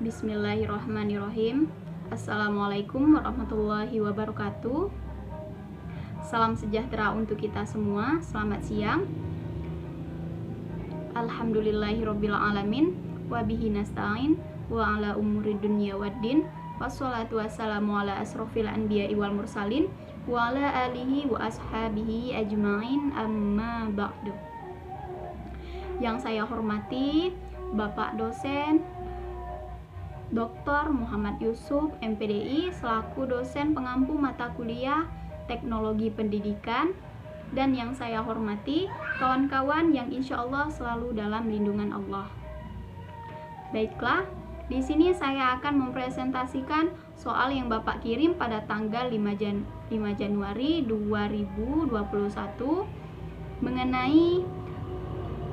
Bismillahirrahmanirrahim. Assalamualaikum warahmatullahi wabarakatuh. Salam sejahtera untuk kita semua. Selamat siang. Alhamdulillahirabbil alamin wa bihi nasta'in wa ala umuri dunya waddin. Wassalatu wassalamu ala asrofil anbiya'i wal mursalin wa ala alihi wa ashabihi ajma'in, amma ba'du. Yang saya hormati Bapak dosen Dr. Muhammad Yusuf, MPDI, selaku dosen pengampu mata kuliah Teknologi Pendidikan, dan yang saya hormati kawan-kawan yang insya Allah selalu dalam lindungan Allah. Baiklah, di sini saya akan mempresentasikan soal yang Bapak kirim pada tanggal 5 Januari 2021 mengenai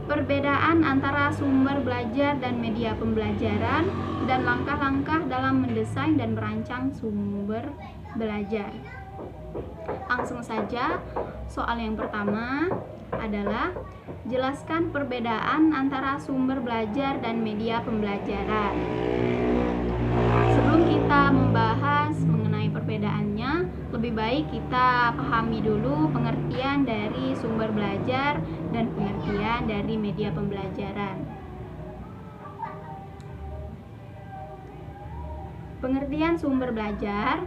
perbedaan antara sumber belajar dan media pembelajaran dan langkah-langkah dalam mendesain dan merancang sumber belajar. Langsung saja, soal yang pertama adalah jelaskan perbedaan antara sumber belajar dan media pembelajaran. Sebelum kita membahas mengenai perbedaannya, lebih baik kita pahami dulu pengertian dari sumber belajar dan pengertian dari media pembelajaran. Pengertian sumber belajar.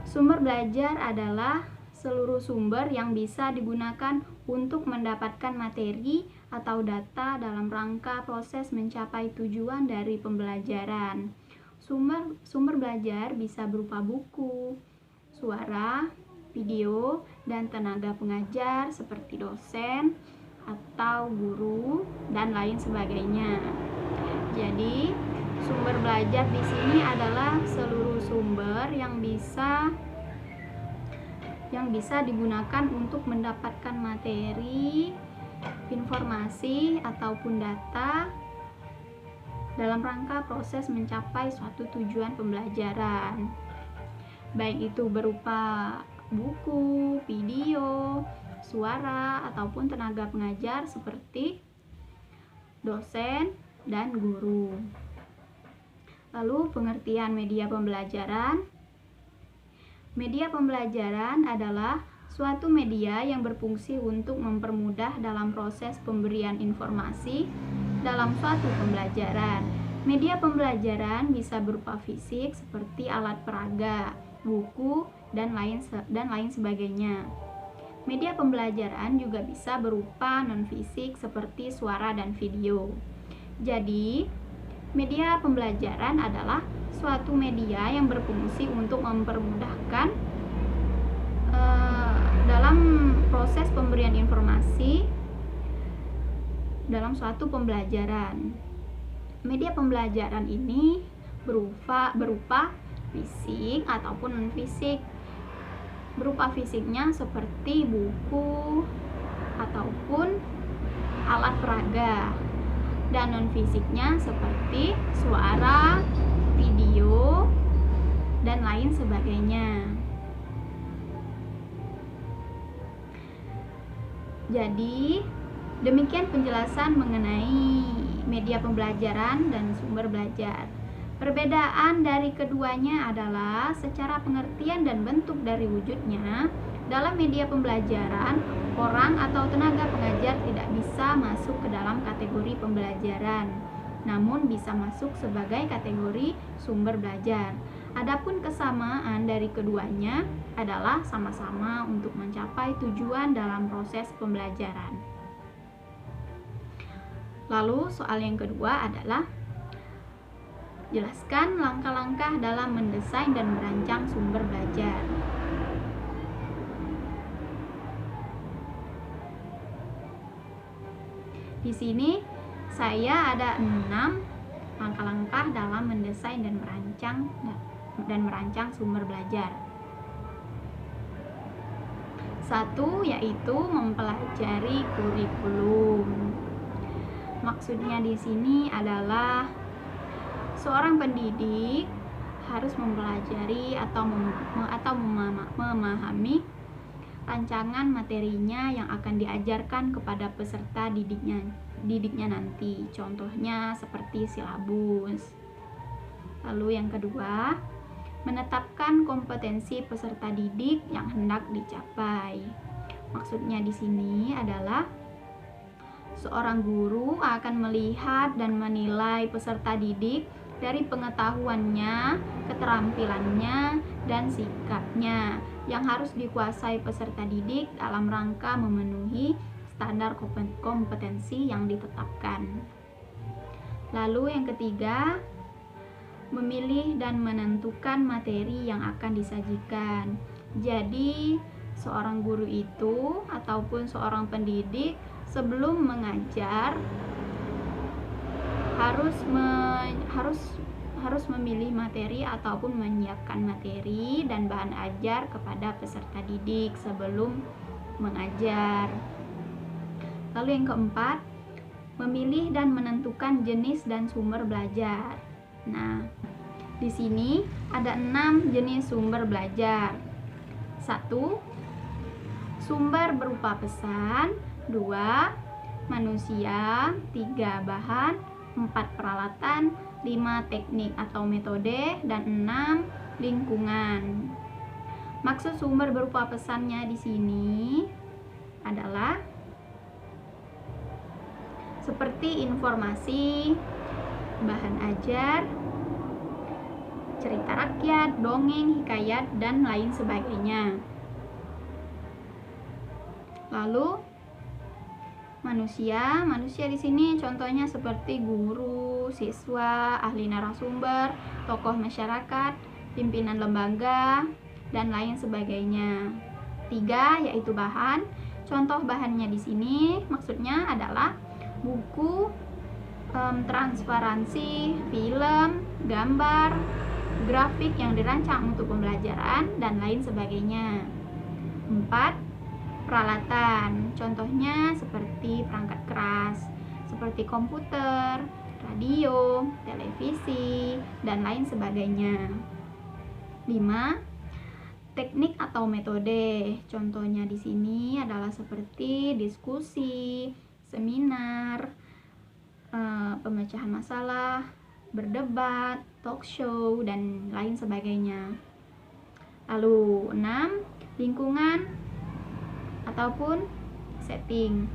Sumber belajar adalah seluruh sumber yang bisa digunakan untuk mendapatkan materi atau data dalam rangka proses mencapai tujuan dari pembelajaran. Sumber belajar bisa berupa buku, suara, video, dan tenaga pengajar seperti dosen atau guru dan lain sebagainya. Jadi, sumber belajar di sini adalah seluruh sumber yang bisa digunakan untuk mendapatkan materi, informasi, ataupun data dalam rangka proses mencapai suatu tujuan pembelajaran. Baik itu berupa buku, video, suara, ataupun tenaga pengajar seperti dosen dan guru. Lalu pengertian media pembelajaran. Media pembelajaran adalah suatu media yang berfungsi untuk mempermudah dalam proses pemberian informasi dalam suatu pembelajaran. Media pembelajaran bisa berupa fisik seperti alat peraga, buku, dan lain sebagainya. Media pembelajaran juga bisa berupa non-fisik seperti suara dan video. Jadi, media pembelajaran adalah suatu media yang berfungsi untuk mempermudahkan dalam proses pemberian informasi dalam suatu pembelajaran. Media pembelajaran ini berupa fisik ataupun non-fisik. Berupa fisiknya seperti buku ataupun alat peraga, dan non-fisiknya seperti suara, video, dan lain sebagainya. Jadi, demikian penjelasan mengenai media pembelajaran dan sumber belajar. Perbedaan dari keduanya adalah secara pengertian dan bentuk dari wujudnya. Dalam media pembelajaran, orang atau tenaga pengajar tidak bisa masuk ke dalam kategori pembelajaran, namun bisa masuk sebagai kategori sumber belajar. Adapun kesamaan dari keduanya adalah sama-sama untuk mencapai tujuan dalam proses pembelajaran. Lalu soal yang kedua adalah jelaskan langkah-langkah dalam mendesain dan merancang sumber belajar. Di sini saya ada 6 langkah-langkah dalam mendesain dan merancang sumber belajar. 1. Yaitu mempelajari kurikulum. Maksudnya di sini adalah seorang pendidik harus mempelajari atau memahami rancangan materinya yang akan diajarkan kepada peserta didiknya nanti. Contohnya seperti silabus, Lalu yang kedua, menetapkan kompetensi peserta didik yang hendak dicapai. Maksudnya di sini adalah seorang guru akan melihat dan menilai peserta didik dari pengetahuannya, keterampilannya, dan sikapnya yang harus dikuasai peserta didik dalam rangka memenuhi standar kompetensi yang ditetapkan. Lalu yang ketiga, memilih dan menentukan materi yang akan disajikan. Jadi, seorang guru itu ataupun seorang pendidik sebelum mengajar harus memilih materi ataupun menyiapkan materi dan bahan ajar kepada peserta didik sebelum mengajar. Lalu yang keempat, memilih dan menentukan jenis dan sumber belajar. Nah, di sini ada 6 jenis sumber belajar. 1. Sumber berupa pesan. 2. Manusia. 3. Bahan. 4. Peralatan. 5. Teknik atau metode. Dan 6. Lingkungan. Maksud sumber berupa pesannya di sini adalah seperti informasi, bahan ajar, cerita rakyat, dongeng, hikayat, dan lain sebagainya. Lalu manusia di sini contohnya seperti guru, siswa, ahli narasumber, tokoh masyarakat, pimpinan lembaga, dan lain sebagainya. 3 yaitu bahan. Contoh bahannya di sini maksudnya adalah buku, transparansi, film, gambar, grafik yang dirancang untuk pembelajaran, dan lain sebagainya. 4. Peralatan. Contohnya seperti perangkat keras, seperti komputer, radio, televisi, dan lain sebagainya. 5. Teknik atau metode. Contohnya di sini adalah seperti diskusi, seminar, pemecahan masalah, berdebat, talk show, dan lain sebagainya. Lalu 6. Lingkungan ataupun setting.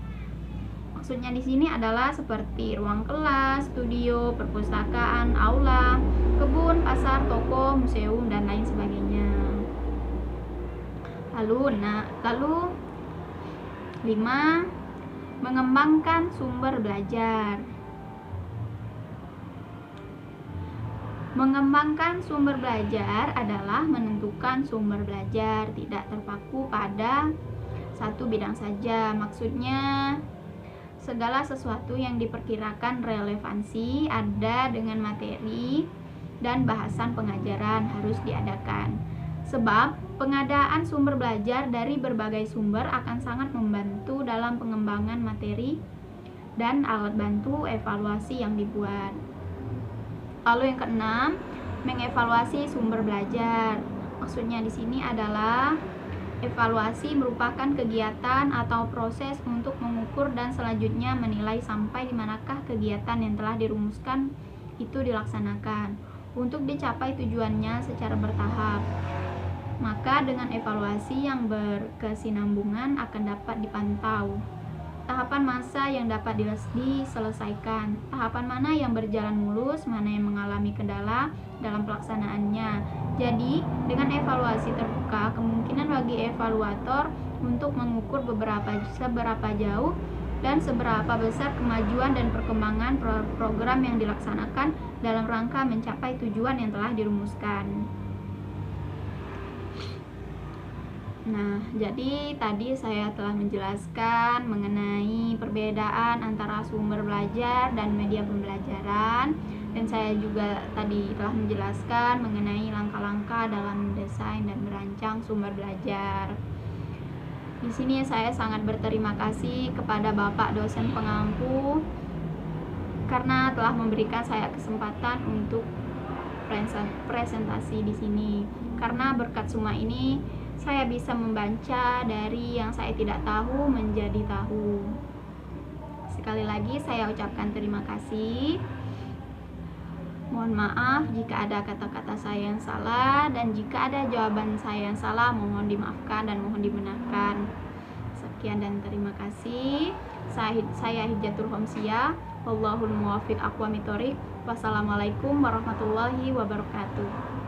Maksudnya di sini adalah seperti ruang kelas, studio, perpustakaan, aula, kebun, pasar, toko, museum, dan lain sebagainya. Lalu 5. Mengembangkan sumber belajar. Mengembangkan sumber belajar adalah menentukan sumber belajar tidak terpaku pada satu bidang saja. Maksudnya segala sesuatu yang diperkirakan relevansi ada dengan materi dan bahasan pengajaran harus diadakan. Sebab pengadaan sumber belajar dari berbagai sumber akan sangat membantu dalam pengembangan materi dan alat bantu evaluasi yang dibuat. Lalu yang keenam, mengevaluasi sumber belajar. Maksudnya di sini adalah evaluasi merupakan kegiatan atau proses untuk mengukur dan selanjutnya menilai sampai di manakah kegiatan yang telah dirumuskan itu dilaksanakan untuk dicapai tujuannya secara bertahap. Maka dengan evaluasi yang berkesinambungan akan dapat dipantau tahapan masa yang dapat diselesaikan, tahapan mana yang berjalan mulus, mana yang mengalami kendala dalam pelaksanaannya. Jadi, dengan evaluasi terbuka, kemungkinan bagi evaluator untuk mengukur seberapa jauh dan seberapa besar kemajuan dan perkembangan program yang dilaksanakan dalam rangka mencapai tujuan yang telah dirumuskan. Nah, jadi tadi saya telah menjelaskan mengenai perbedaan antara sumber belajar dan media pembelajaran, dan saya juga tadi telah menjelaskan mengenai langkah-langkah dalam mendesain dan merancang sumber belajar. Di sini saya sangat berterima kasih kepada Bapak dosen pengampu karena telah memberikan saya kesempatan untuk presentasi di sini. Karena berkat semua ini saya bisa membaca dari yang saya tidak tahu menjadi tahu. Sekali lagi saya ucapkan terima kasih. Mohon Mohon maaf jika ada kata-kata saya yang salah, dan jika ada jawaban saya yang salah mohon dimaafkan dan mohon dibenarkan. Sekian dan terima kasih. Saya Hijatul Homsia. Wallahul muwaffiq aqwamit thoriq. Wassalamualaikum warahmatullahi wabarakatuh.